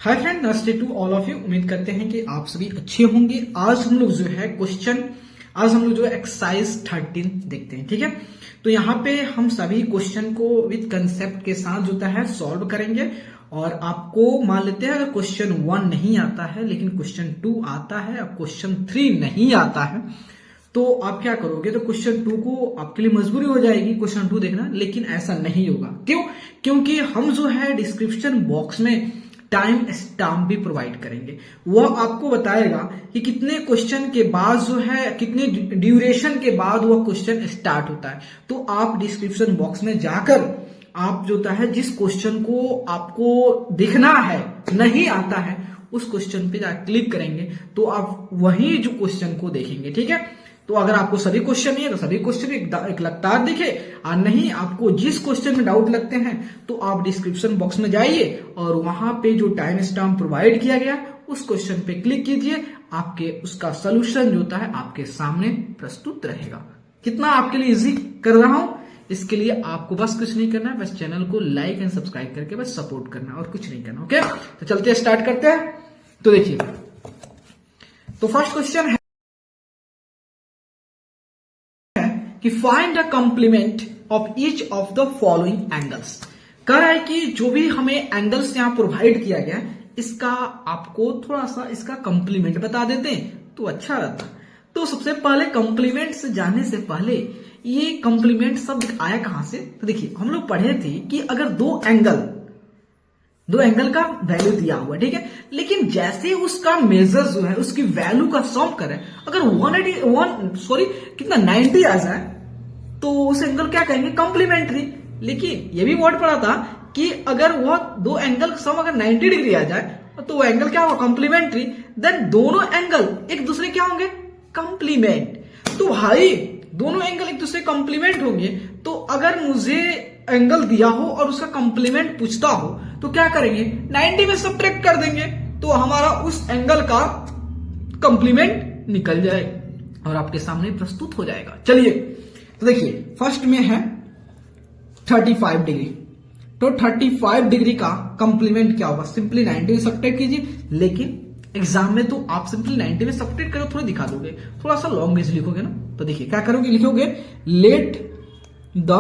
Hi friend, नमस्ते to all of you. उम्मीद करते हैं कि आप सभी अच्छे होंगे। आज हम लोग जो है एक्सरसाइज 13 देखते हैं। ठीक है, तो यहाँ पे हम सभी क्वेश्चन को विद कंसेप्ट के साथ जो है सॉल्व करेंगे। और आपको मान लेते हैं अगर क्वेश्चन 1 नहीं आता है लेकिन क्वेश्चन 2 आता है और क्वेश्चन 3 नहीं आता है तो आप क्या करोगे, तो क्वेश्चन 2 को आपके लिए मजबूरी हो जाएगी क्वेश्चन 2 देखना, लेकिन ऐसा नहीं होगा। क्यों? क्योंकि हम जो है डिस्क्रिप्शन बॉक्स में टाइम स्टाम्प भी प्रोवाइड करेंगे। वह आपको बताएगा कि कितने क्वेश्चन के बाद जो है, कितने ड्यूरेशन के बाद वह क्वेश्चन स्टार्ट होता है। तो आप डिस्क्रिप्शन बॉक्स में जाकर आप जो है जिस क्वेश्चन को आपको देखना है नहीं आता है उस क्वेश्चन पे क्लिक करेंगे तो आप वही जो क्वेश्चन को देखेंगे। ठीक है, तो अगर आपको सभी क्वेश्चन नहीं है तो सभी क्वेश्चन एक लगातार दिखे, और नहीं आपको जिस क्वेश्चन में डाउट लगते हैं तो आप डिस्क्रिप्शन बॉक्स में जाइए और वहां पे जो टाइम स्टाम्प प्रोवाइड किया गया उस क्वेश्चन पे क्लिक कीजिए। आपके उसका सोल्यूशन जो होता है आपके सामने प्रस्तुत रहेगा। कितना आपके लिए इजी कर रहा हूं, इसके लिए आपको बस कुछ नहीं करना है, बस चैनल को लाइक एंड सब्सक्राइब करके बस सपोर्ट करना और कुछ नहीं करना। ओके, तो चलते स्टार्ट करते हैं। तो देखिए, तो फर्स्ट क्वेश्चन है कि find the complement of each of the following angles. कह रहा है कि जो भी हमें एंगल्स यहां प्रोवाइड किया गया है इसका आपको थोड़ा सा इसका कॉम्प्लीमेंट बता देते हैं तो अच्छा रहता। तो सबसे पहले कॉम्प्लीमेंट से जाने से पहले ये कॉम्प्लीमेंट शब्द आया कहां से, तो देखिए हम लोग पढ़े थे कि अगर दो एंगल का वैल्यू दिया हुआ है, ठीक है, लेकिन जैसे उसका मेजर जो है उसकी वैल्यू का सम करें, अगर 90 आ जाए तो उस एंगल क्या कहेंगे, कॉम्प्लीमेंट्री। लेकिन ये भी वर्ड पढ़ा था कि अगर वह दो एंगल का सम अगर 90 डिग्री आ जाए तो वो एंगल क्या होगा, कॉम्प्लीमेंट्री। देन दोनों एंगल एक दूसरे क्या होंगे, कॉम्प्लीमेंट। तो भाई दोनों एंगल एक दूसरे कॉम्प्लीमेंट होंगे, तो अगर मुझे एंगल दिया हो और उसका कॉम्प्लीमेंट पूछता हो तो क्या करेंगे, 90 में सब्ट्रैक्ट कर देंगे तो हमारा उस एंगल का कॉम्प्लीमेंट निकल जाए और आपके सामने प्रस्तुत हो जाएगा। चलिए, तो देखिए फर्स्ट में है 35 डिग्री। तो 35 डिग्री का कॉम्प्लीमेंट क्या होगा, सिंपली 90 में सब्ट्रैक्ट कीजिए। लेकिन एग्जाम में तो आप सिंपली 90 में सब्ट्रैक्ट करो, थोड़ा दिखा दोगे, थोड़ा सा लॉन्ग में लिखोगे ना। तो देखिए क्या करोगे, लिखोगे let the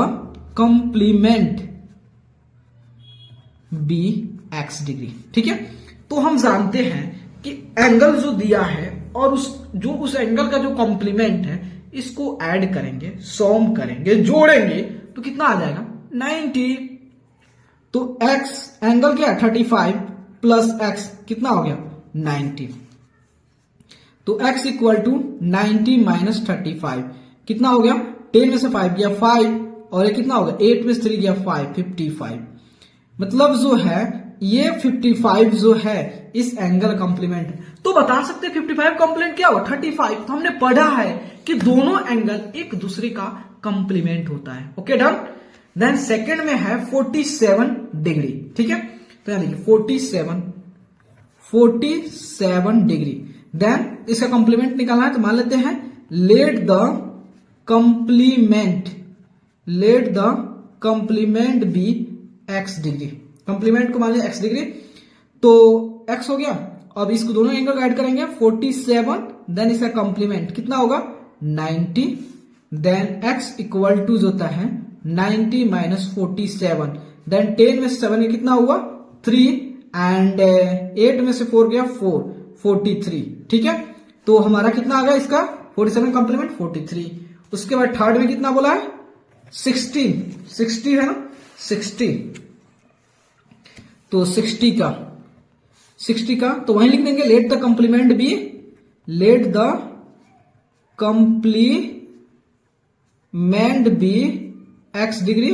complement be x degree. ठीक है, तो हम जानते हैं कि एंगल जो दिया है और उस एंगल का जो कॉम्प्लीमेंट है इसको ऐड करेंगे, सॉम करेंगे, जोड़ेंगे तो कितना आ जाएगा, 90। तो x एंगल क्या है 35 प्लस x कितना हो गया 90। तो x इक्वल टू 90 माइनस 35 कितना हो गया, 10 में से 5 गया 5 और ये कितना होगा 8 में से 3 गया 5, 55। मतलब जो है ये 55 जो है इस एंगल कॉम्प्लीमेंट। तो बता सकते हैं 55 कॉम्प्लीमेंट क्या होगा, 35। तो हमने पढ़ा है कि दोनों एंगल एक दूसरे का कॉम्प्लीमेंट होता है। Okay done. देन सेकंड में है 47 डिग्री। ठीक है, तो यहां देखिए 47 डिग्री। देन इसका कॉम्प्लीमेंट निकालना है तो मान लेते हैं let the complement be x degree. Complement को मान लिया x डिग्री, तो x हो गया। अब इसको दोनों एंगल को ऐड करेंगे 47, देन इसका कॉम्प्लीमेंट कितना होगा 90। देन x इक्वल टू होता है 90 माइनस 47। देन 10 में से 7 कितना हुआ 3 एंड 8 में से 4 गया 4, 43। ठीक है, तो हमारा कितना आ गया इसका 47 कॉम्प्लीमेंट 43। उसके बाद थर्ड में कितना बोला है 60 है ना, 60। तो 60 का तो वहीं लिख देंगे let the complement be x degree.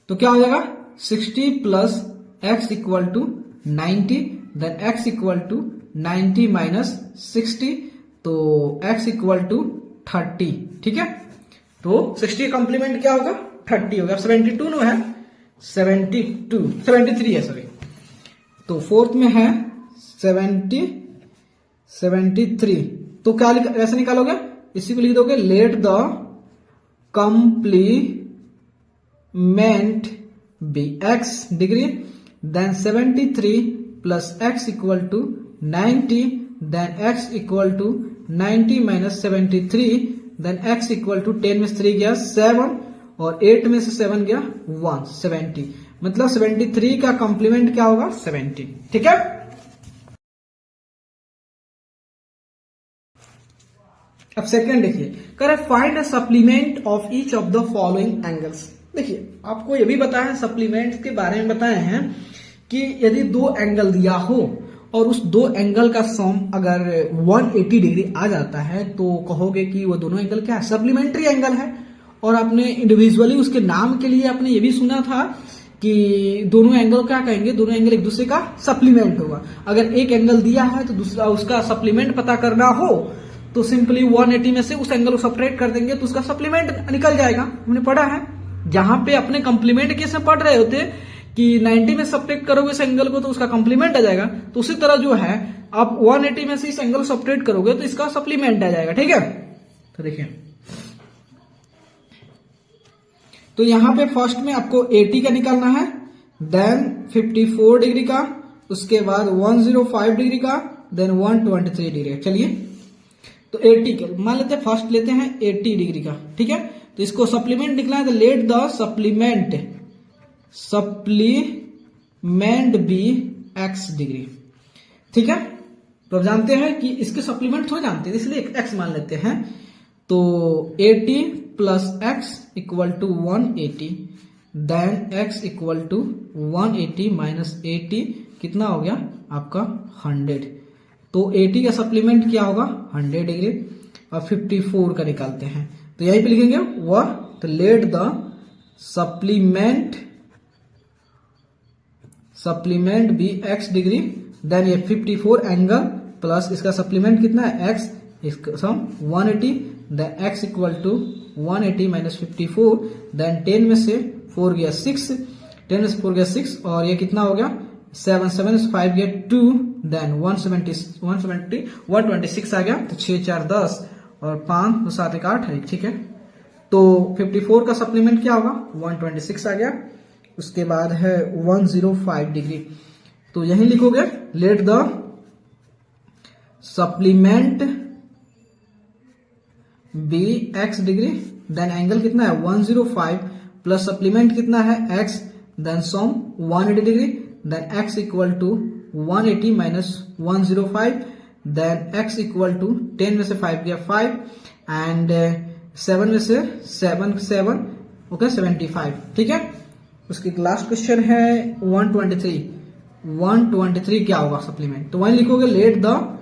तो क्या हो जाएगा 60 plus x equal to 90। Then x equal to 90 minus 60, तो x इक्वल टू 30। ठीक है, तो 60 कॉम्प्लीमेंट क्या होगा 30 होगा। 72 नो है 73 है सॉरी। तो फोर्थ में है 73। तो क्या ऐसे निकालोगे, इसी को लिख दोगे let the complement be x degree. Then 73 plus x equal to 90, then x equal to 90 minus 73, then x equal to 10 में से 3 गया 7 और 8 में से 7 गया 1, 70। मतलब 73 का कॉम्प्लीमेंट क्या होगा 70। ठीक है, अब सेकंड देखिए, करें find a supplement of each of the following angles. देखिए आपको ये भी बताया है, सप्लीमेंट के बारे में बताए हैं कि यदि दो एंगल दिया हो और उस दो एंगल का सम अगर 180 डिग्री आ जाता है तो कहोगे कि वो दोनों एंगल क्या है, सप्लीमेंट्री एंगल है। और आपने इंडिविजुअली उसके नाम के लिए आपने ये भी सुना था कि दोनों एंगल क्या कहेंगे, दोनों एंगल एक दूसरे का सप्लीमेंट होगा। अगर एक एंगल दिया है तो दूसरा उसका सप्लीमेंट पता करना हो तो सिंपली 180 में से उस एंगल को सपरेट कर देंगे तो उसका सप्लीमेंट निकल जाएगा। हमने पढ़ा है, जहां पे अपने कंप्लीमेंट केस में पढ़ रहे होते कि 90 में सपरेट करोगे इस एंगल को तो उसका कंप्लीमेंट आ जाएगा, तो उसी तरह जो है आप 180 में से इस एंगल को सपरेट करोगे तो इसका सप्लीमेंट आ जाएगा। ठीक है, तो देखिए, तो यहां पे फर्स्ट में आपको 80 का निकालना है, देन 54 डिग्री का, उसके बाद 105 डिग्री का, देन 123 डिग्री। चलिए तो 80 के मान लेते हैं, फर्स्ट लेते हैं 80 डिग्री का। ठीक है, तो इसको सप्लीमेंट निकला है तो let the supplement be x degree. ठीक है, तो अब जानते हैं कि इसके सप्लीमेंट थोड़ा जानते हैं इसलिए एक्स मान लेते हैं। तो 80 plus x equal to 180, then x equal to 180 minus 80 कितना हो गया आपका 100। तो 80 का सप्लीमेंट क्या होगा 100 डिग्री। और 54 का निकालते हैं तो यहीं पे लिखेंगे वह, तो let the supplement be x degree, then ये 54 एंगल प्लस इसका सप्लीमेंट कितना है एक्स, इसका sum 180, then x equal to 180 minus 54, then 10 में से 4 गया 6, 10 में से 4 गया 6 और ये कितना हो गया 7, 7 से 5 गया 2, देन 126 आ गया, तो 6 4 10 और 5 2 7 1 8 है। ठीक है, तो 54 का सप्लीमेंट क्या होगा 126 आ गया, उसके बाद है 105 डिग्री। तो यही लिखोगे let the supplement be x degree, then angle कितना है 105 प्लस सप्लीमेंट कितना है x, then sum 180 degree, then x equal to 180 minus 105, then x equal to 10 में से 5 गया 5 एंड 7 में से 7 ओके 75। ठीक है, उसकी लास्ट क्वेश्चन है 123 क्या होगा सप्लीमेंट, तो वहीं लिखोगे let the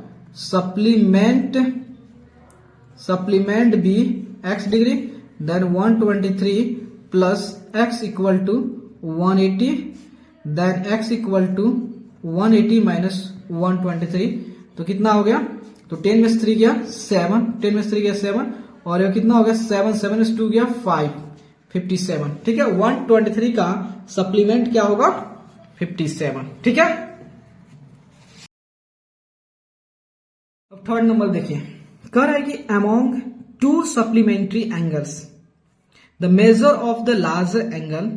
supplement be x degree, then 123 plus x equal to 180, then x equal to 180 minus 123 तो कितना हो गया, तो 10 में से 3 गया 7, 10 में से 3 गया 7 और ये कितना हो गया 7, 7 में से 2 गया 5, 57। ठीक है, 123 का सप्लीमेंट क्या होगा 57। ठीक है, अब थर्ड नंबर देखिए, कह रहा है कि among two supplementary angles the measure of the larger angle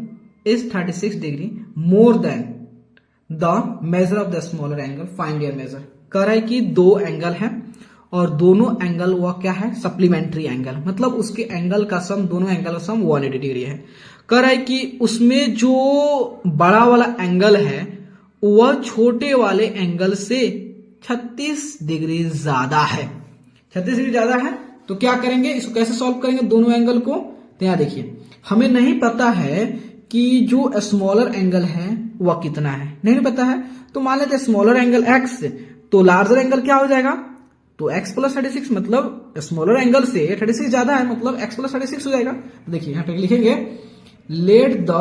is 36 degree more than the measure of the smaller angle, find your measure. कह रहा है कि दो एंगल है और दोनों एंगल वह क्या है सप्लीमेंट्री एंगल, मतलब उसके एंगल का सम, दोनों एंगल का सम 180 डिग्री है। कह रहा है कि उसमें जो बड़ा वाला एंगल है वह छोटे वाले एंगल से 36 डिग्री ज्यादा है। 36 डिग्री ज्यादा है तो क्या करेंगे, इसको कैसे सॉल्व करेंगे दोनों एंगल को। तो यहां देखिए, हमें नहीं पता है कि जो स्मॉलर एंगल है वह कितना है, नहीं पता है, तो मान लेते हैं स्मॉलर एंगल x, तो लार्जर एंगल क्या हो जाएगा, तो x प्लस 36, मतलब स्मॉलर एंगल से 36 ज्यादा है, मतलब x प्लस 36 हो जाएगा। देखिए यहां पे लिखेंगे let the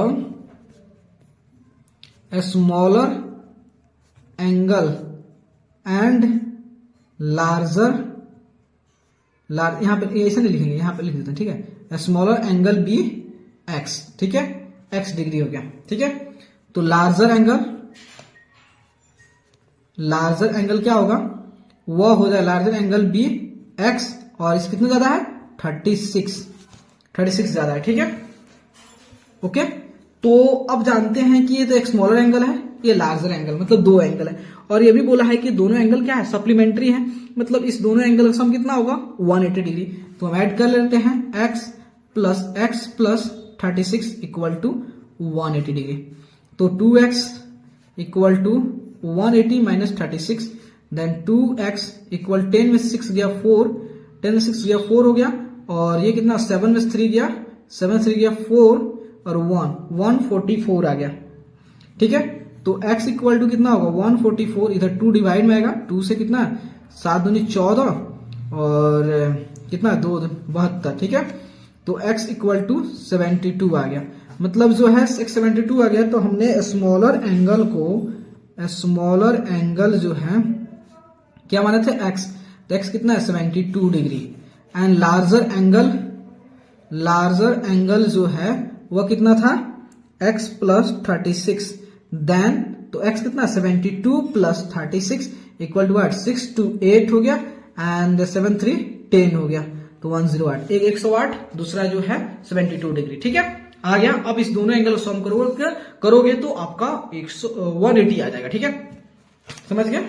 smaller angle and larger, यहां पे ऐसे नहीं लिखेंगे, यहां पे लिख देते हैं। ठीक है, स्मॉलर एंगल बी x, ठीक है, x डिग्री हो गया। ठीक है, तो लार्जर एंगल क्या होगा, वह हो जाए लार्जर एंगल बी x और इस कितना ज्यादा है 36 ज्यादा है। ठीक है, ओके, तो अब जानते हैं कि ये तो एक स्मॉलर एंगल है ये लार्जर एंगल, मतलब दो एंगल है। और ये भी बोला है कि दोनों एंगल क्या है, सप्लीमेंट्री है, मतलब इस दोनों एंगल का सम कितना होगा 180 डिग्री। तो हम ऐड कर लेते हैं x plus 36 equal to 180 degree. तो 2x equal to 180 minus 36, then 2x equal 10 में 6 गया 4, 10 में 6 गया 4 हो गया, और ये कितना 7 में 3 गया, 7 3 गया 4 और 144 आ गया। ठीक है, तो x इक्वल टू कितना होगा 144, इधर 2 डिवाइड में आएगा, 2 से कितना 7 दूनी 14 और कितना 2 72। ठीक है, तो x इक्वल टू 72 आ गया, मतलब जो है 72 आ गया। तो हमने स्मॉलर एंगल जो है क्या माने थे x, तो x कितना है 72 डिग्री, एंड लार्जर एंगल जो है वह कितना था x प्लस 36, देन तो x कितना 72 प्लस 36 इक्वल टू 6 to 8 हो गया, एंड 7 3 10 हो गया, तो 108, एक 108, दूसरा जो है 72 डिग्री। ठीक है, आ गया। अब इस दोनों एंगल को सम करोगे तो आपका 180 आ जाएगा। ठीक है, समझ गए।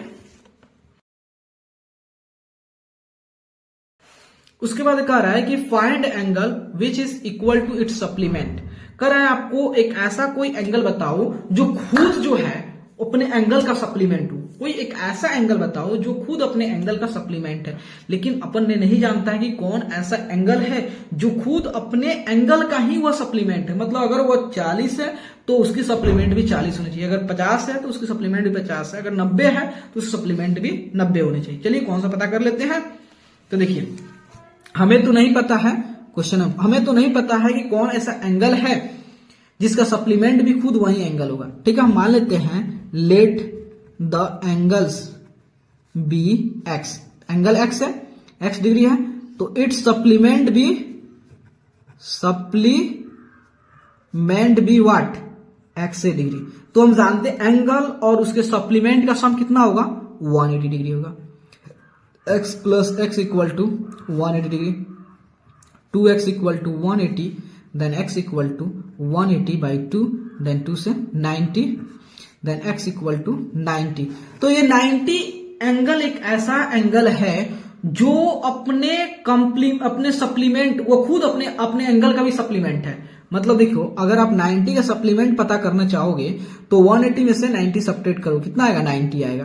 उसके बाद कह रहा है कि find angle which is equal to its supplement. कह रहा है आपको एक ऐसा कोई एंगल बताओ जो खुद जो है अपने एंगल का सप्लीमेंट हो। कोई एक ऐसा एंगल बताओ जो खुद अपने एंगल का सप्लीमेंट है, लेकिन अपन ने नहीं जानता है कि कौन ऐसा एंगल है जो खुद अपने एंगल का ही वह सप्लीमेंट है। मतलब अगर वह 40 है तो उसकी सप्लीमेंट भी 40 होनी चाहिए, अगर 50 है तो उसकी सप्लीमेंट भी 50 है, अगर 90 है तो उसकी सप्लीमेंट भी 90 होनी चाहिए। चलिए कौन सा पता कर लेते हैं। तो देखिए, हमें तो नहीं पता है, क्वेश्चन हमें तो नहीं पता है कि कौन ऐसा एंगल है जिसका सप्लीमेंट भी खुद वही एंगल होगा। ठीक है, हम मान लेते हैं let the angles be x, angle x है, एक्स डिग्री है, तो its supplement be what x degree. तो हम जानते हैं एंगल और उसके सप्लीमेंट का सम कितना होगा 180 डिग्री होगा। x plus x equal to 180 degree, 2x equal to 180, then x equal to 180 by 2, then 2 से 90, देन x इक्वल टू 90। तो ये 90 एंगल एक ऐसा एंगल है जो अपने सप्लीमेंट, वो खुद अपने एंगल का भी सप्लीमेंट है। मतलब देखो, अगर आप 90 का सप्लीमेंट पता करना चाहोगे तो 180 में से 90 सब्ट्रैक्ट करो, कितना आएगा 90 आएगा।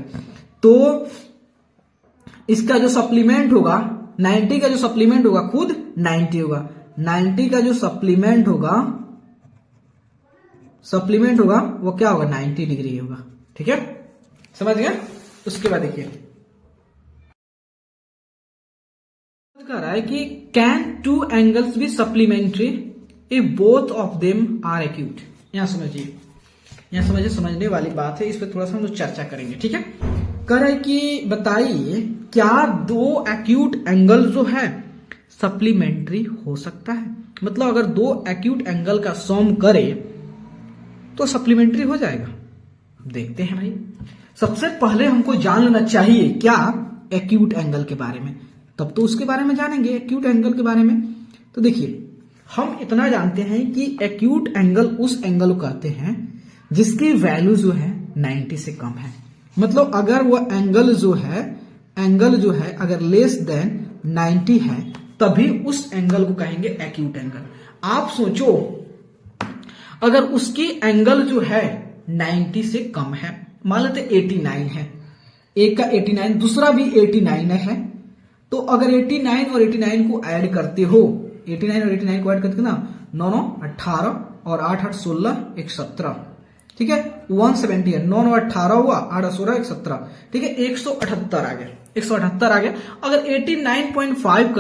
तो इसका जो सप्लीमेंट होगा 90 का जो सप्लीमेंट होगा खुद 90 होगा, 90 का जो सप्लीमेंट होगा वो क्या होगा 90 डिग्री होगा। ठीक है, समझ गए। उसके बाद देखिए कह रहा है कि can two angles be supplementary if both of them are acute. यहां समझिए, समझने वाली बात है, इस पर थोड़ा सा हम लोग चर्चा करेंगे। ठीक है, कह रहा है कि बताइए क्या दो एक्यूट एंगल जो है सप्लीमेंट्री हो सकता है। मतलब अगर दो एक्यूट एंगल का सम करे तो सप्लीमेंट्री हो जाएगा। देखते हैं भाई, सबसे पहले हमको जान लेना चाहिए क्या एक्यूट एंगल के बारे में, तब तो उसके बारे में जानेंगे एक्यूट एंगल के बारे में। तो देखिए, हम इतना जानते हैं कि एक्यूट एंगल उस एंगल को कहते हैं जिसकी वैल्यू जो है 90 से कम है। मतलब अगर वो एंगल जो है अगर लेस देन 90 है तभी उस एंगल को कहेंगे एक्यूट एंगल। आप सोचो, अगर उसकी एंगल जो है 90 से कम है, मान लेते 89 है, एक का 89 दूसरा भी 89 है, तो अगर 89 और 89 को ऐड करते हो, 89 और 89 को ऐड करते ना 9 9 18 और 8 8 16 1 17। ठीक है, 170 है, 9 9 18 हुआ, 8 16 1 17। ठीक है, 178 आ गया, 178 आ गया। अगर 89.5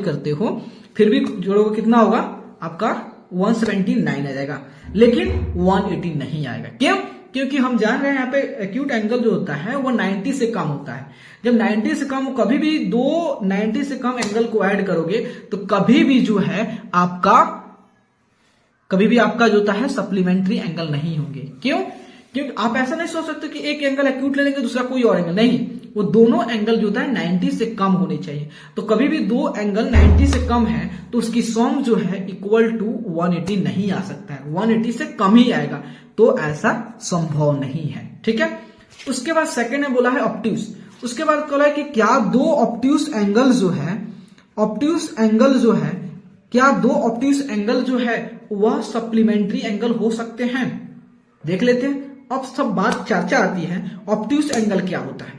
करते हो फिर भी जोड़ोगे कितना होगा आपका 179 आ जाएगा, लेकिन 180 नहीं आएगा। क्यों? क्योंकि हम जान रहे हैं यहाँ पे एक्यूट एंगल जो होता है वो 90 से कम होता है। जब 90 से कम, कभी भी दो 90 से कम एंगल को ऐड करोगे तो कभी भी आपका जो होता है सप्लीमेंट्री एंगल नहीं होंगे। क्यों? क्योंकि आप ऐसा नहीं सोच सकते कि एक एंगल एक्यूट ले लेंगे दूसरा कोई और एंगल, नहीं, वो दोनों एंगल जो होता है 90 से कम होने चाहिए। तो कभी भी दो एंगल 90 से कम है तो उसकी सम जो है इक्वल टू 180 नहीं आ सकता है, 180 से कम ही आएगा, तो ऐसा संभव नहीं है। ठीक है, उसके बाद सेकंड में बोला है ऑब्ट्यूस। उसके बाद बोला है कि क्या दो ऑब्ट्यूस एंगल जो है, ऑब्ट्यूस एंगल जो है, क्या दो ऑब्ट्यूस एंगल जो है वह सप्लीमेंट्री एंगल हो सकते हैं। देख लेते हैं। अब सब बात चर्चा आती है ऑब्ट्यूस एंगल क्या होता है।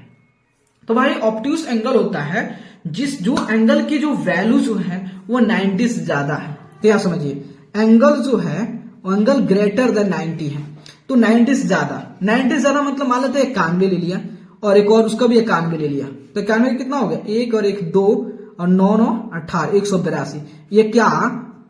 तो भाई ऑब्ट्यूस एंगल होता है जो एंगल की जो वैल्यू जो है वो 90 से ज्यादा है। तो यहां समझिए, एंगल जो है एंगल ग्रेटर देन 90 है, तो 90 से ज्यादा, 90 से ज्यादा मतलब मान लेते हैं 91 ले लिया और एक और उसका भी 91 ले लिया, तो 91 कितना हो गया, एक और एक 2 और 9 9 18 182। ये क्या,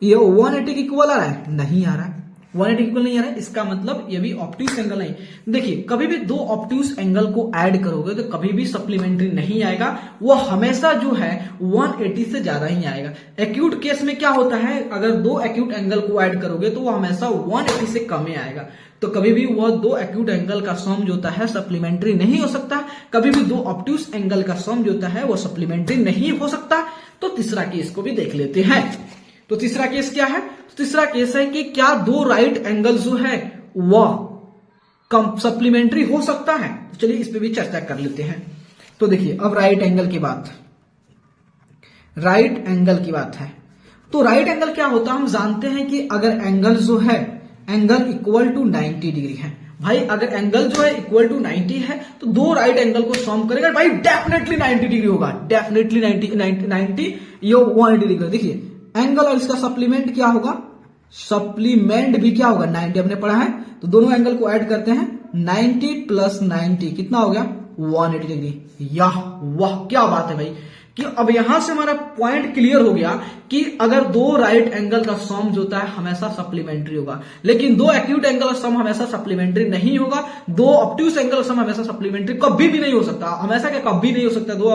ये 180 की इक्वल आ रहा है, नहीं आ रहा है, 180 इक्वल नहीं आ रहा है, इसका मतलब ये भी ऑब्ट्यूस एंगल नहीं। देखिए कभी भी दो ऑब्ट्यूस एंगल को ऐड करोगे तो कभी भी सप्लीमेंट्री नहीं आएगा, वो हमेशा जो है 180 से ज्यादा ही आएगा। एक्यूट केस में क्या होता है, अगर दो एक्यूट एंगल को ऐड करोगे तो वो हमेशा 180 से कम ही आएगा, तो कभी भी वह दो एक्यूट एंगल का सम जो होता है सप्लीमेंट्री नहीं हो सकता। कभी भी दो ऑब्ट्यूस एंगल का सम जो होता है वो सप्लीमेंट्री नहीं हो सकता। तो तीसरा केस को भी देख लेते हैं। तो तीसरा केस क्या है, तीसरा केस है कि क्या दो राइट एंगल जो है वह सप्लीमेंट्री हो सकता है। तो चलिए इस पे भी चर्चा कर लेते हैं। तो देखिए अब राइट एंगल की बात, राइट एंगल की बात है। तो राइट एंगल क्या होता है, हम जानते हैं कि अगर एंगल जो है एंगल इक्वल टू 90 डिग्री है, भाई अगर एंगल जो है इक्वल टू 90 है तो दो राइट एंगल को सम करेगा भाई डेफिनेटली 90 डिग्री होगा, डेफिनेटली 90 ये 180 डिग्री। देखिए एंगल और इसका सप्लीमेंट क्या होगा, सप्लीमेंट भी क्या होगा 90 हमने पढ़ा है, तो दोनों एंगल को ऐड करते हैं 90 प्लस 90 कितना हो गया 180 डिग्री। याह वाह क्या बात है भाई, कि अब यहां से हमारा पॉइंट क्लियर हो गया कि अगर दो राइट एंगल का सम जो होता है हमेशा सप्लीमेंट्री होगा, लेकिन दो एक्यूट एंगल का सम हमेशा सप्लीमेंट्री नहीं होगा। दो ऑब्ट्यूस एंगल का सम हमेशा सप्लीमेंट्री कभी भी नहीं हो सकता, हमेशा क्या कभी नहीं हो सकता। दो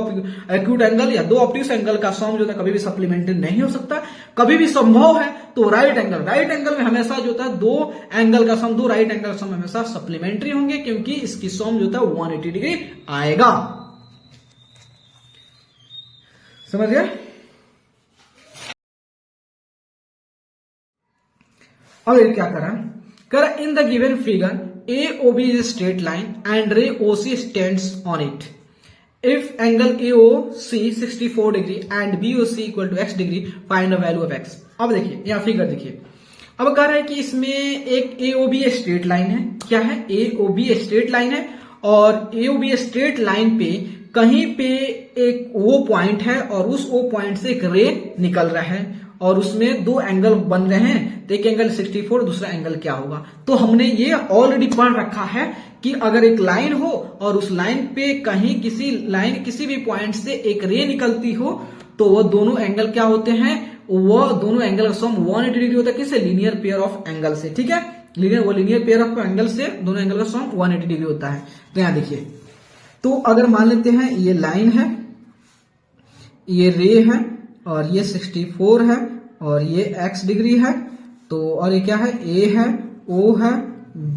एक्यूट एंगल या दो ऑब्ट्यूस एंगल का सम जो है कभी भी सप्लीमेंट्री नहीं हो सकता। कभी भी संभव है तो राइट एंगल में हमेशा जो होता है दो एंगल का सम, दो राइट एंगल का सम हमेशा सप्लीमेंट्री होंगे, क्योंकि इसकी सम जो होता है 180 डिग्री आएगा। समझ गए। अब ये क्या करा इन the given figure AOB is a straight line and ray OC stands on it. If angle AOC 64 degree and BOC equal to x degree, find the value of x. अब देखिए यहाँ फिगर देखिए, अब कह रहा है कि इसमें एक AOB स्ट्रेट लाइन है। क्या है, AOB स्ट्रेट लाइन है और AOB स्ट्रेट लाइन पे कहीं पे एक वो पॉइंट है और उस वो पॉइंट से एक रे निकल रहा है और उसमें दो एंगल बन रहे हैं, तो एक एंगल 64 दूसरा एंगल क्या होगा। तो हमने ये ऑलरेडी पढ़ रखा है कि अगर एक लाइन हो और उस लाइन पे कहीं किसी भी पॉइंट से एक रे निकलती हो तो वो दोनों एंगल क्या होते हैं, वो दोनों एंगल का सम 180 डिग्री होता है। किससे, लीनियर पेयर ऑफ एंगल से। ठीक है, लीनियर पेयर ऑफ एंगल से दोनों एंगल का सम 180 डिग्री होता है। तो यहां देखिए, तो अगर मान लेते हैं ये लाइन है, ये रे है और ये 64 है और ये x डिग्री है, तो और ये क्या है, a है, o है,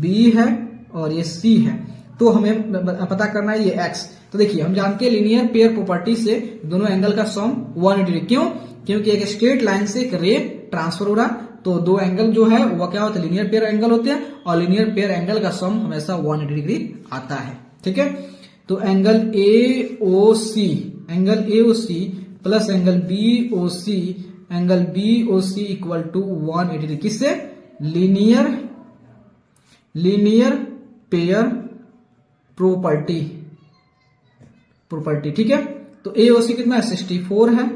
b है और ये c है। तो हमें पता करना है ये x। तो देखिए हम जानते हैं लीनियर पेयर प्रॉपर्टी से दोनों एंगल का सम 180 डिग्री। क्यों, क्योंकि एक स्ट्रेट लाइन से एक रे ट्रांसफर हो रहा, तो दो एंगल जो है वो क्या होता है, लीनियर पेयर एंगल होते हैं और लीनियर पेयर एंगल का सम हमेशा 180 डिग्री आता है। ठीक है, तो angle AOC plus angle BOC equal to 180 degree. किससे, लीनियर पेयर प्रॉपर्टी। ठीक है, तो AOC कितना है 64 है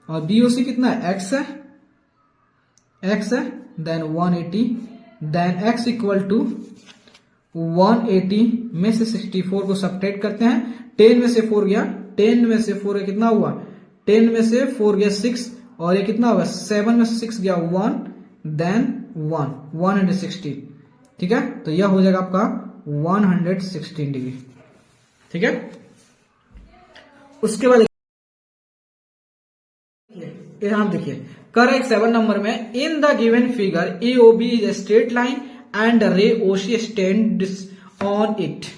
और BOC कितना है x है then 180 then x equal to 180 में से 64 को सब्ट्रैक्ट करते हैं, 10 में से 4 गया, 10 में से 4 कितना हुआ, 10 में से 4 गया 6 और ये कितना होगा 7 में से 6 गया 1 देन 160। ठीक है, तो यह हो जाएगा आपका 116 डिग्री। ठीक है, उसके बाद यहां देखिए करेक्ट 7 नंबर में इन the given figure AOB is a straight line and ray OC stands on it.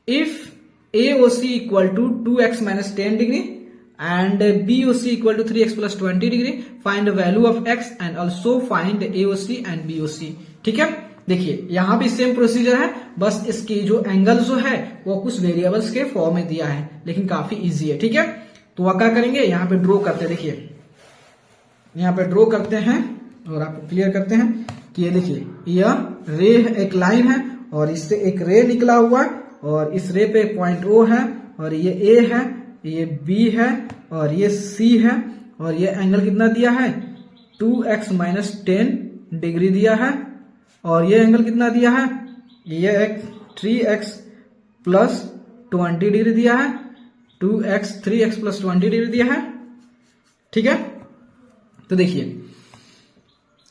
If AOC equal to 2x minus 10 degree and BOC equal to 3x plus 20 degree, find the value of x and also find AOC and BOC. ठीक है, देखिए यहां भी same procedure है, बस इसकी जो angle जो है वो कुछ वेरिएबल्स के फॉर्म में दिया है, लेकिन काफी इजी है। ठीक है, तो वह क्या करेंगे, यहाँ पे ड्रॉ करते हैं। देखिए यहाँ पे ड्रॉ करते हैं और आपको क्लियर करते हैं कि ये देखिए यह रे एक लाइन है और इससे एक रे निकला हुआ है और इस रे पे पॉइंट O है और ये A है, ये B है और ये C है और ये एंगल कितना दिया है 2x माइनस 10 डिग्री दिया है और ये एंगल कितना दिया है, ये एक 3x प्लस 20 डिग्री दिया है, 2x 3x प्लस 20 डिग्री दिया है। ठीक है, तो देखिए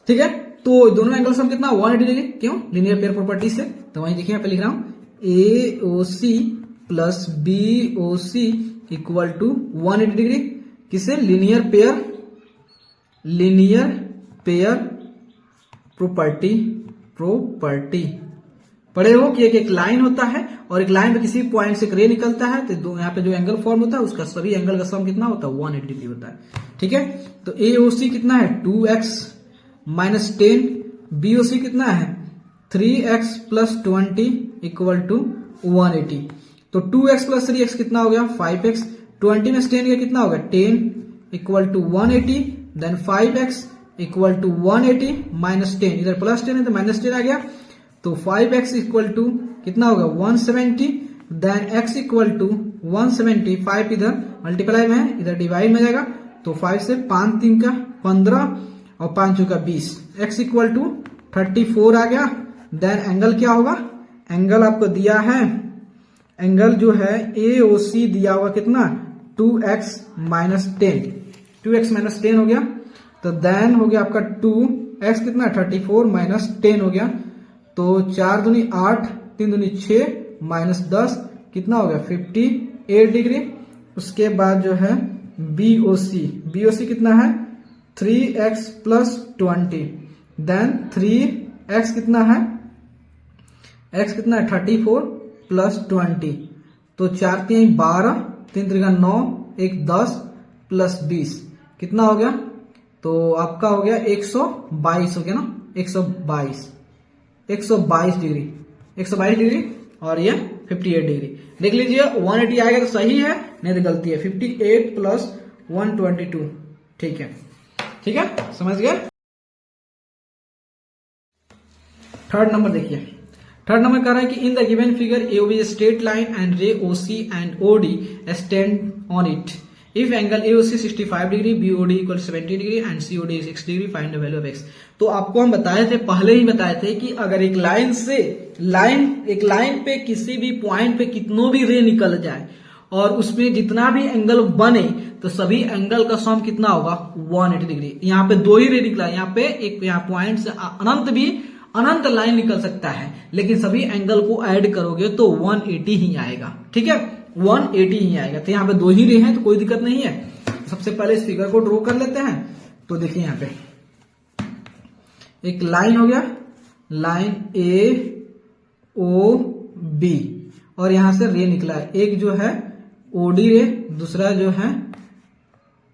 ठीक है, तो दोनों एंगल सम कितना 180 डिग्री, क्यों, लीनियर पेयर प्रॉपर्टी से। तो वहीं देखिए यहाँ पे लिख रहा हूं AOC plus BOC equal to 180 degree, किसे, लीनियर पेयर प्रॉपर्टी पढ़े हो कि एक लाइन होता है और एक लाइन पे किसी पॉइंट से एक रे निकलता है, तो यहाँ पे जो एंगल फॉर्म होता है उसका सभी एंगल का सम कितना होता है 180 डिग्री होता है। ठीक है, तो AOC कितना है 2x माइनस 10, BOC कितना है 3x प्लस 20 इक्वल टू 180। तो 2x प्लस 3x कितना हो गया 5x, 20 में 10 का कितना हो गया 10 equal to 180, then 5x equal to 180 minus 10, इधर प्लस 10 है तो माइनस 10 आ गया, तो 5x इक्वल टू कितना होगा 170, देन x इक्वल टू 170, 5 इधर मल्टीप्लाई में है, इधर डिवाइड में जाएगा, तो 5 से 5 3 का 15 और 5 चौका 20, x इक्वल टू 34 आ गया। देन एंगल क्या होगा, एंगल आपको दिया है, एंगल जो है AOC दिया हुआ कितना 2x माइनस 10, 2x माइनस 10 हो गया, तो देन हो गया आपका 2x कितना 34 माइनस 10 हो गया, तो 4 दूनी 8 3 दूनी 6 माइनस 10 कितना हो गया 58 डिग्री। उसके बाद जो है BOC कितना है 3x प्लस 20, देन 3x कितना है, x कितना है 34 प्लस 20, तो 4 3 12 3 3 9 1 10 प्लस 20 कितना हो गया, तो आपका हो गया 122 हो गया ना, 122 डिग्री और ये 58 डिग्री। देख लीजिए 180 आएगा तो सही है, नहीं तो गलती है, 58 प्लस 122। ठीक है, समझ गए। थर्ड नंबर देखिए, थर्ड नंबर कह रहा है कि in the given figure AOB is straight line and रे OC and OD stand on it. If angle AOC 65 degree, BOD equal 70 degree and COD 6 degree, find the value of x। तो आपको हम बताए थे, पहले ही बताए थे कि अगर एक लाइन पे किसी भी पॉइंट पे कितनों भी रे निकल जाए और उसमें जितना भी एंगल बने तो सभी एंगल का सम कितना होगा 180 डिग्री। यहाँ पे 2 ही रे निकला, यहाँ पे एक यहाँ पॉइंट से अनंत लाइन निकल सकता है, लेकिन सभी एंगल को ऐड करोगे तो 180 ही आएगा। ठीक है, 180 ही आएगा। तो यहाँ पे 2 ही रे हैं तो कोई दिक्कत नहीं है। सबसे पहले इस फिगर को ड्रॉ कर लेते हैं। तो देखिए यहाँ पे एक लाइन हो गया, लाइन AOB और यहां से रे निकला है, एक जो है OD रे, दूसरा जो है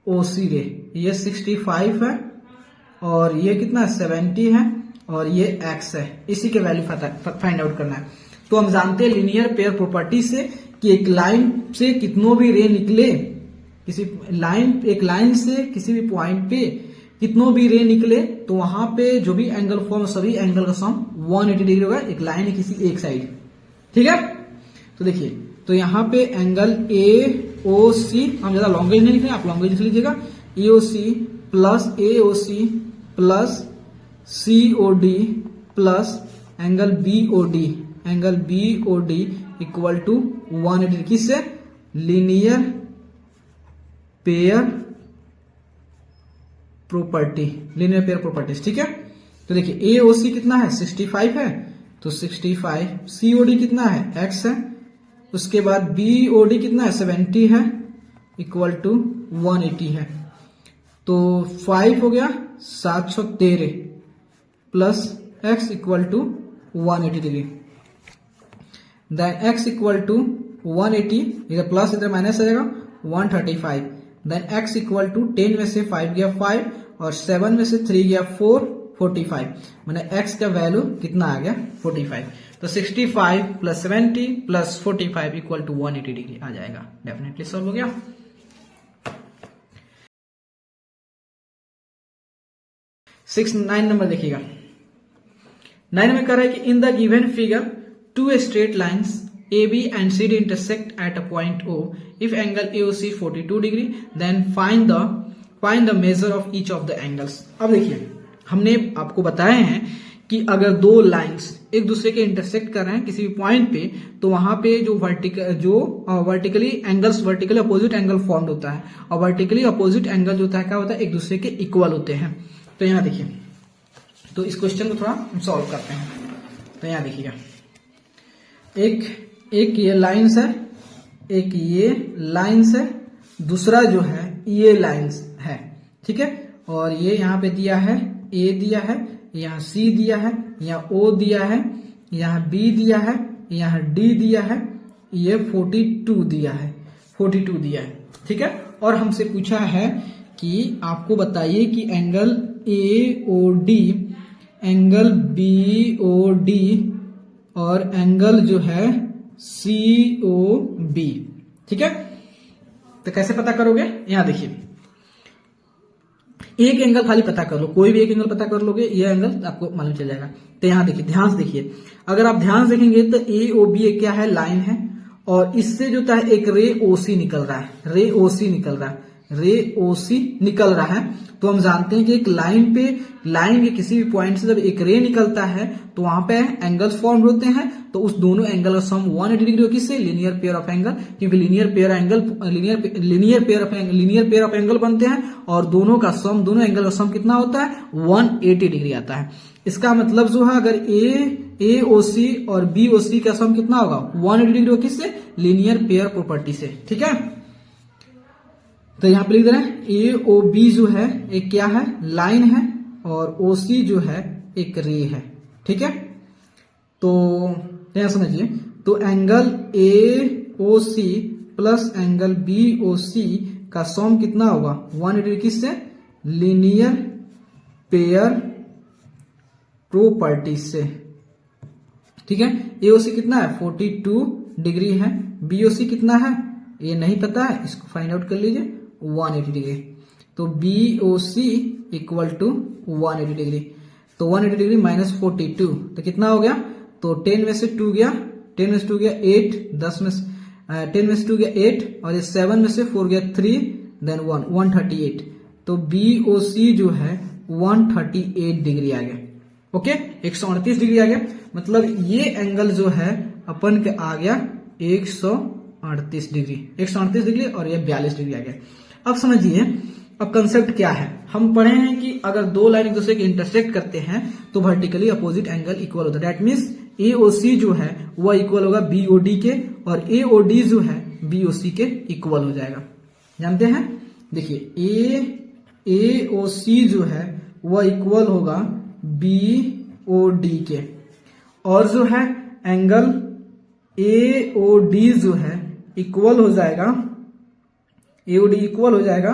OC रे। ये 65 है और ये कितना 70 है और ये x है। इसी के वैल्यू फाइंड आउट करना है। तो हम जानते हैं लीनियर पेयर प्रॉपर्टी से कि एक लाइन से कितनों भी रे निकले, एक लाइन से किसी भी पॉइंट पे कितनों भी रे निकले तो वहां पे जो भी एंगल फॉर्म सभी एंगल का सम 180 डिग्री होगा, एक लाइन है किसी एक साइड। ठीक है, तो देखिए, तो यहाँ पे एंगल AOC, हम ज्यादा लॉन्गेज नहीं लिख रहे हैं, आप लॉन्गेज लिख लीजिएगा, AOC plus COD plus angle BOD equal to 180, किससे, लीनियर पेयर प्रॉपर्टीज। ठीक है, तो देखिए AOC कितना है 65 है, तो 65, COD कितना है x है, उसके बाद BOD कितना है 70 है इक्वल टू 180 है, तो 5 हो गया 713 plus x equal to 180 degree. Then x equal to 180, इधर प्लस इधर माइनस आ जाएगा 135, देन x इक्वल टू 10 में से 5 गया 5 और 7 में से 3 गया 4, 45, मैंने x का वैल्यू कितना आ गया 45। तो 65 plus 70 plus 45 equal to 180 degree आ जाएगा। डेफिनेटली सॉल्व हो गया। 9 नंबर देखिएगा। 9 में कह रहा है कि in the given figure two straight lines AB and CD intersect at a point O. If angle AOC 42 degree, then find the measure of each of the angles. अब देखिए, हमने आपको बताए हैं कि अगर दो लाइंस एक दूसरे के इंटरसेक्ट कर रहे हैं किसी भी पॉइंट पे, तो वहां पे जो vertically angles, vertically opposite angle form होता है, और वर्टिकली अपोजिट एंगल जो होता है क्या होता है, एक दूसरे के इक्वल होते हैं। तो यहाँ देखिए, तो इस क्वेश्चन को थोड़ा हम सॉल्व करते हैं। तो यहाँ देखिएगा, एक ये लाइन्स है, एक ये लाइन्स है, दूसरा जो है ये लाइन्स है, ठीक है। और ये यहाँ पे दिया है A दिया है, यहाँ C दिया है, यहाँ O दिया है, यहाँ B दिया है, यहाँ D दिया है, ये 42 दिया है, 42 दिया है, ठीक है। और हमसे पूछा है कि आपको बताइए कि एंगल AOD, एंगल BOD और एंगल जो है COB, ठीक है। तो कैसे पता करोगे, यहां देखिए, एक एंगल खाली पता कर लो, कोई भी एक एंगल पता कर लोगे, ये एंगल आपको मालूम चल जाएगा। तो यहां देखिए, ध्यान से देखिए, अगर आप ध्यान से देखेंगे तो AOB एक क्या है, लाइन है, और इससे जो है एक रे OC निकल रहा है, रे OC निकल रहा है, रे OC निकल रहा है। तो हम जानते हैं कि एक लाइन के किसी भी पॉइंट से जब एक रे निकलता है तो वहां पे एंगल्स फॉर्म होते हैं, तो उस दोनों एंगल का सम 180 डिग्री हो, किससे, लीनियर पेयर ऑफ एंगल, क्योंकि लीनियर पेयर ऑफ एंगल बनते हैं, और दोनों एंगल का सम कितना होता है, 180 डिग्री आता है। इसका मतलब जो है, अगर AOC और BOC का सम कितना होगा, 180 डिग्री हो, किससे, लीनियर पेयर प्रॉपर्टी से, ठीक है। तो यहां पे लिख दे रहे हैं AOB जो है एक क्या है, लाइन है, और OC जो है एक रे है, ठीक है। तो यहां समझिए, तो angle AOC plus angle BOC का सम कितना होगा, 180 किससे, लीनियर पेयर प्रॉपर्टी से, ठीक है। AOC कितना है, 42 डिग्री है, BOC कितना है ये नहीं पता है, इसको फाइंड आउट कर लीजिए, 180 डिग्री। तो BOC इक्वल टू 180 डिग्री, तो 180 डिग्री माइनस 42, तो कितना हो गया, तो 10 में से 2 गया, 10 में से 2 गया 8, 10 में 10 में से 2 गया 8, और ये 7 में से 4 गया 3, देन 138। तो BOC जो है 138 डिग्री आ गया, ओके, 138 डिग्री आ गया। मतलब ये एंगल जो है अपन के आ गया 138 डिग्री, 138 डिग्री, और ये 42 डिग्री आ गया। अब समझिए, अब कंसेप्ट क्या है, हम पढ़े हैं कि अगर दो लाइन एक दूसरे के इंटरसेक्ट करते हैं तो वर्टिकली अपोजिट एंगल इक्वल होता है। दैट मीन्स AOC जो है वह इक्वल होगा BOD के, और AOD जो है BOC के इक्वल हो जाएगा, जानते हैं। देखिए, AOC जो है वह इक्वल होगा BOD के, और जो है एंगल AOD जो है इक्वल हो जाएगा, AOD इक्वल हो जाएगा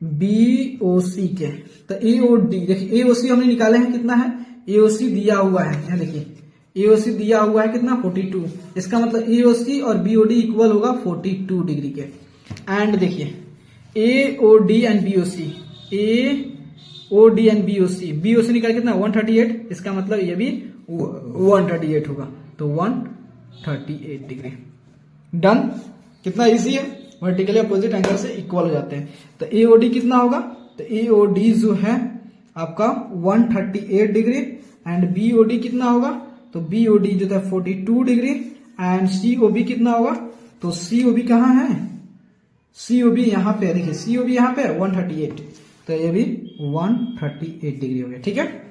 BOC के। तो AOD देखिए, AOC हमने निकाले हैं, कितना है, AOC दिया हुआ है, यहाँ देखिए AOC दिया हुआ है कितना, 42। इसका मतलब AOC और BOD इक्वल होगा 42 डिग्री के। एंड देखिए, AOD and BOC, AOD and BOC निकाले कितना, 138, इसका मतलब ये भी 138 होगा, तो 138 डिग्री। डन, कितना इजी है, वर्टिकली अपोजिट एंगल से इक्वल हो जाते हैं। तो AOD कितना होगा, तो AOD जो है आपका 138 डिग्री, एंड BOD कितना होगा, तो BOD जो था 42 डिग्री, एंड COB कितना होगा, तो COB कहाँ है, COB यहाँ पे, देखिए COB यहाँ पे 138, तो ये भी 138 डिग्री हो गया, ठीक है।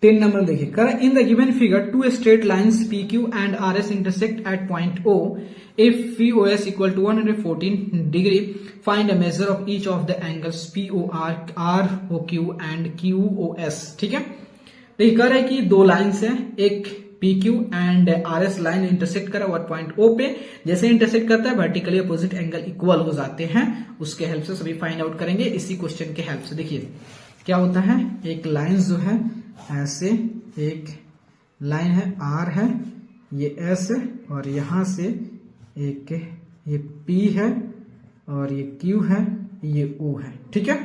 10 नंबर देखिए, कर in the given figure two straight lines P Q and R S intersect at point O if P O S equal to 114 degree find a measure of each of the angles P O R, R O Q and Q O S. ठीक है, तो ये कह रहा है कि दो lines है, एक P Q and R S line intersect करा हुआ पॉइंट ओ पे, जैसे इंटरसेक्ट करता है वर्टिकली अपोजिट एंगल इक्वल हो जाते हैं, उसके हेल्प से सभी फाइंड आउट करेंगे इसी क्वेश्चन के हेल्प से। देखिए क्या होता है, एक लाइन जो है ऐसे, एक लाइन है आर है, ये एस है, और यहां से एक ये पी है और ये क्यू है, ये ओ है। ठीक है,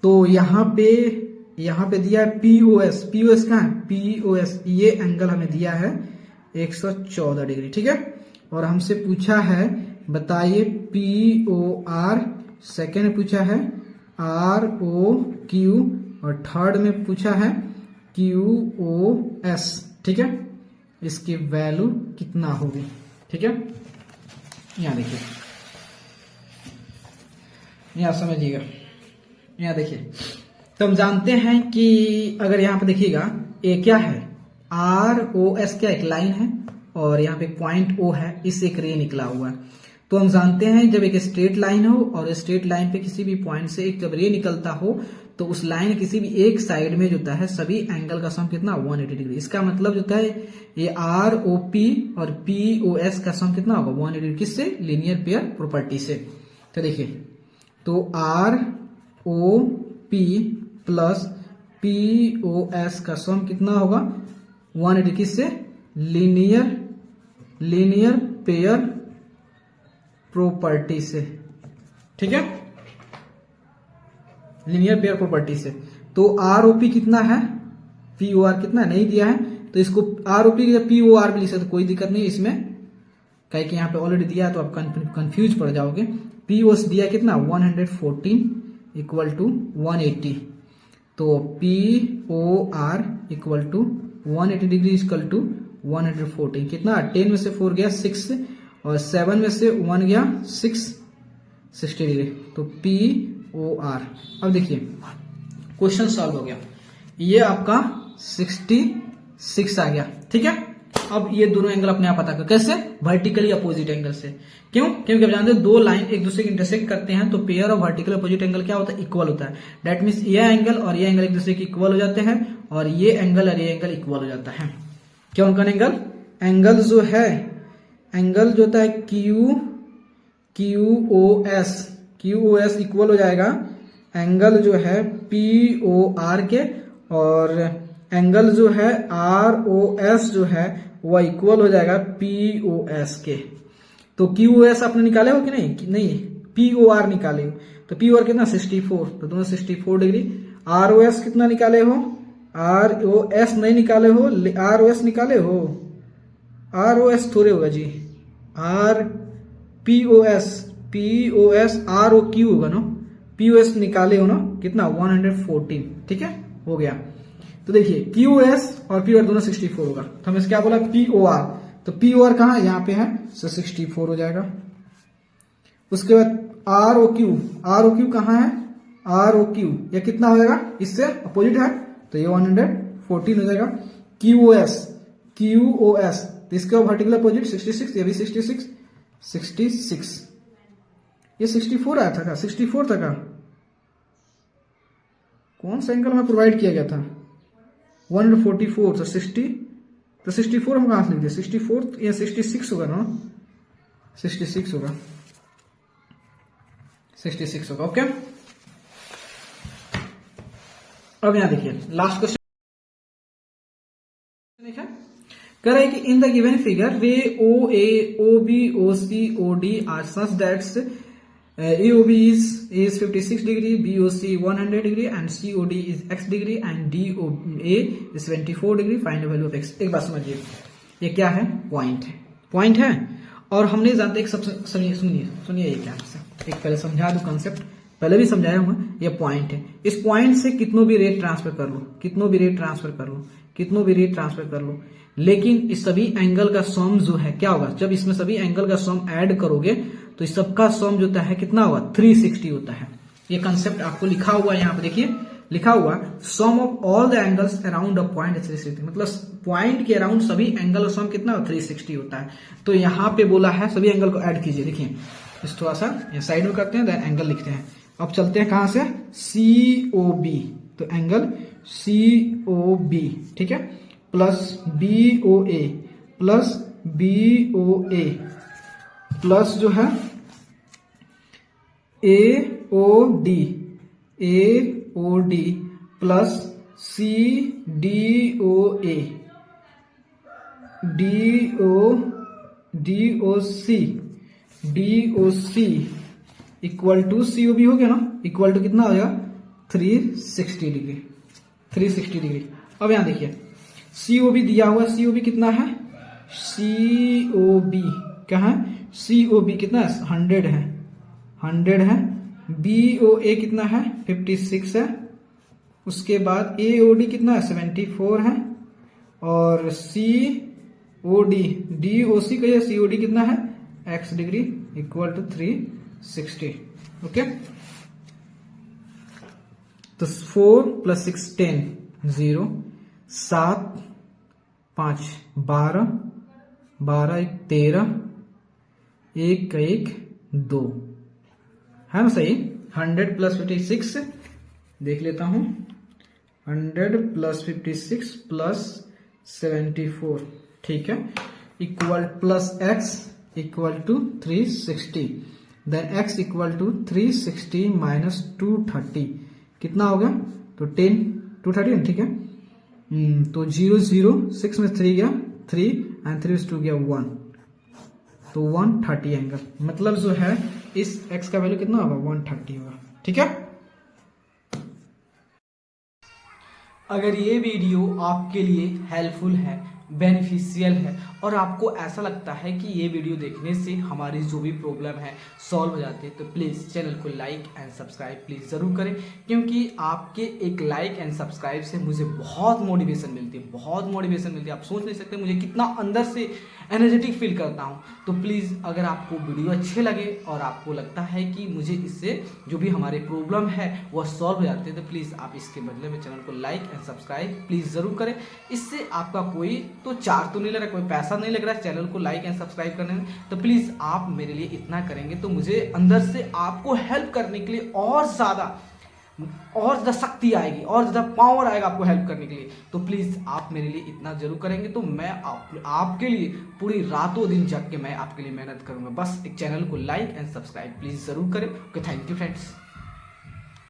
तो यहां पे दिया है पीओएस। पीओएस कहाँ है, पीओएस ये एंगल हमें दिया है 114 डिग्री। ठीक है, और हमसे पूछा है बताइए पीओआर, सेकेंड में पूछा है आर ओ क्यू, और थर्ड में पूछा है क्यू ओ एस। ठीक है, इसकी वैल्यू कितना होगी। ठीक है, यहां देखिए, यहां समझिएगा, यहां देखिए, तो हम जानते हैं कि अगर यहां पे देखिएगा ए क्या है, आर ओ एस क्या एक लाइन है, और यहाँ पे पॉइंट ओ है, इससे एक रे निकला हुआ है। तो हम जानते हैं जब एक स्ट्रेट लाइन हो और स्ट्रेट लाइन पे किसी भी पॉइंट से एक जब रे निकलता हो तो उस लाइन किसी भी एक साइड में जो होता है सभी एंगल का सम कितना 180 डिग्री। इसका मतलब जो होता है ये आर ओ पी और पी ओ एस का सम कितना होगा 180 डिग्री, किससे, लीनियर पेयर प्रॉपर्टी से। तो देखिए, तो R O P plus P O S का सम कितना होगा 180, किससे, लीनियर पेयर प्रॉपर्टी से। ठीक है, लीनियर पेयर प्रॉपर्टी से। तो आर ओ पी कितना है, पी ओ आर कितना नहीं दिया है, तो इसको आर ओ पी या पी ओ आर भी लिख सकते, कोई दिक्कत नहीं इसमें, कहीं कि यहाँ पे ऑलरेडी दिया है तो आप कंफ्यूज पड़ जाओगे। पी ओ एस दिया कितना 114 इक्वल टू 180, तो P O R equal to 180 degree equal to 114, कितना 10 में से 4 गया 6, और 7 में से 1 गया 6, 60 डिग्री, तो पी ओ आर। अब देखिए क्वेश्चन सॉल्व हो गया, ये आपका 66 आ गया। ठीक है, अब ये दोनों एंगल अपने आप पता कर, कैसे, वर्टिकली अपोजिट एंगल से। क्यों, क्योंकि आप जानते हैं दो लाइन एक दूसरे के इंटरसेक्ट करते हैं तो pair of vertical opposite angle क्या होता है, इक्वल होता है। दैट मीन्स ये एंगल और ये एंगल एक दूसरे के इक्वल हो जाते हैं, और ये एंगल और ये एंगल इक्वल हो जाता है। क्या उनका एंगल जो है, एंगल जो होता है क्यू ओ एस इक्वल हो जाएगा एंगल जो है पी ओ आर के, और एंगल जो है आर ओ एस जो है वह इक्वल हो जाएगा पी ओ एस के। तो क्यू ओ एस आपने निकाले हो कि नहीं, पी ओ आर निकाले हो, तो पी ओ आर कितना 64, तो दोनों 64 डिग्री। आर ओ एस कितना निकाले हो, आर ओ एस नहीं निकाले हो, आर ओ एस निकाले हो, आर ओ एस थोड़े होगा जी, R P O S R O Q होगा ना, पी ओ एस निकाले हो ना, कितना 114। ठीक है, हो गया। तो देखिए क्यू ओ एस और पी ओ आर दोनों 64 होगा, तो हमें क्या बोला पी ओ आर, तो पी ओ आर कहाँ यहाँ पे है, तो 64 हो जाएगा। उसके बाद आर ओ क्यू कहाँ है, आर ओ क्यू ये कितना हो जाएगा, इससे अपोजिट है तो ये 114 हो जाएगा। क्यू ओ एस तो इसके वर्टिकल अपोजिट 66, ये भी 66, ये 64 आया था क्या, 64 था क्या, कौन सा एंगल हमें प्रोवाइड किया गया था 144, तो 64 हम कहां से लिख दिए, 64 या 66 होगा ना, 66 होगा, 66 होगा। ओके, अब यहां देखिए लास्ट क्वेश्चन देखा, कह रहा है कि in the given figure ray O A O B O C O D are such that's AOB is 56 degree, BOC 100 degree and COD is x degree and DOA is 24 degree. Find the value of x. एक बात समझिए, ये क्या है, point है, और हमने जानते एक सबसे सुनिए ये क्या है, एक पहले समझा दो कंसेप्ट, पहले भी समझाया हूं, ये पॉइंट है। इस पॉइंट से कितनों भी रेट ट्रांसफर कर लो, लेकिन इस सभी एंगल का सम जो है क्या होगा, जब इसमें सभी एंगल का सम ऐड करोगे तो इस सबका सम जो होता है कितना होगा 360 होता है। ये कंसेप्ट आपको लिखा हुआ है यहाँ पे देखिए लिखा हुआ है sum of all the angles around a point 360, मतलब पॉइंट के अराउंड सभी एंगल और सम कितना 360 होता है। तो यहाँ पे बोला है सभी एंगल को ऐड कीजिए। देखिए इस थोड़ा सा साइड में करते हैं, देन एंगल लिखते हैं। अब चलते हैं कहां से, COB, तो एंगल COB, ठीक है, plus BOA plus BOA plus जो है AOD plus CDOA DOC equal to COB हो गया ना, इक्वल टू कितना हो जाएगा 360 डिग्री। अब यहां देखिए COB दिया हुआ, COB कितना है, COB क्या है, COB कितना है 100 है। BOA कितना है 56 है। उसके बाद AOD कितना है 74 है। और COD DOC का या COD कितना है x degree equal to 360। Okay, तो 4 + 6 10 0 7 5 12 12 1 13 1 1 2 है ना सही। 100 + 56 देख लेता हूं, 100 + 56 + 74, ठीक है, equal plus x equal to 360, then x equal to 360 minus 230 कितना हो गया, तो 10 230, ठीक है। तो 0 0 6 में 3 गया 3 एंड 3 2 गया 1, तो 130 एंगल, मतलब जो है इस x का वैल्यू कितना होगा 130 होगा, ठीक है। अगर ये वीडियो आपके लिए हेल्पफुल है, बेनिफिशियल है और आपको ऐसा लगता है कि ये वीडियो देखने से हमारी जो भी प्रॉब्लम है सॉल्व हो जाती है, तो प्लीज़ चैनल को लाइक एंड सब्सक्राइब प्लीज़ ज़रूर करें, क्योंकि आपके एक लाइक एंड सब्सक्राइब से मुझे बहुत मोटिवेशन मिलती है, आप सोच नहीं सकते मुझे कितना अंदर से एनर्जेटिक फील करता हूँ। तो प्लीज़ अगर आपको वीडियो अच्छे लगे और आपको लगता है कि मुझे इससे जो भी हमारे प्रॉब्लम है वह सॉल्व हो जाते हैं, तो प्लीज़ आप इसके बदले में चैनल को लाइक एंड सब्सक्राइब प्लीज़ ज़रूर करें। इससे आपका कोई तो चार्ज तो नहीं लग रहा, कोई पैसा नहीं लग रहा है चैनल को लाइक एंड सब्सक्राइब करने में, तो प्लीज़ आप मेरे लिए इतना करेंगे तो मुझे अंदर से आपको हेल्प करने के लिए और ज़्यादा शक्ति आएगी, और ज़्यादा पावर आएगा आपको हेल्प करने के लिए। तो प्लीज़ आप मेरे लिए इतना जरूर करेंगे तो मैं आपके लिए पूरी रातों दिन जग के मैं आपके लिए मेहनत करूँगा। बस एक चैनल को लाइक एंड सब्सक्राइब प्लीज़ ज़रूर करें। Okay, thank you friends.